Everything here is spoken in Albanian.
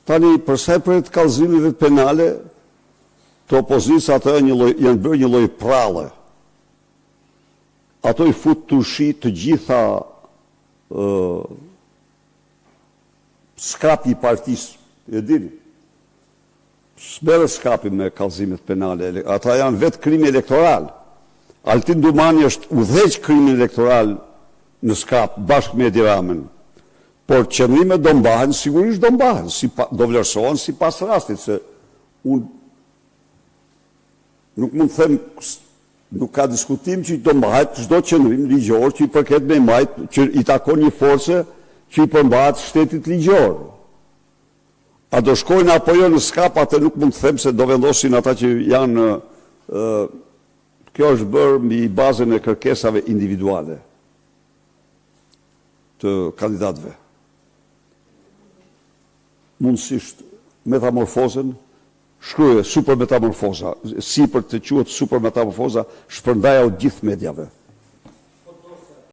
Tani, përsa për të kallëzimeve penale, të opozica atë janë bërë një lloj prallë. Ato i fut të ushi të gjitha skapi i partisë, e dini. S'merret skapi me kallëzimet penale, ata janë vetë krimi elektoral. Altin Dumani është udhëheq krimin elektoral në skap bashkë me Edi Ramën. Por qëndrimet do mbahen, sigurisht do mbahen, do vlerësohen si pas rastit, se unë nuk mund të them, nuk ka diskutim që do mbahet çdo qëndrim ligjor që i përket me majt, që i takon një force që i përmbahet shtetit ligjor. A do shkojnë apo jo në skap, atë nuk mund të them se do vendosin ata që janë, kjo është bërë mbi bazën e kërkesave individuale të kandidatëve. Mundësisht metamorfozën, shkruaj super metamorfoza, si për të quhet super metamorfoza, shpërndaja u gjithë medjave.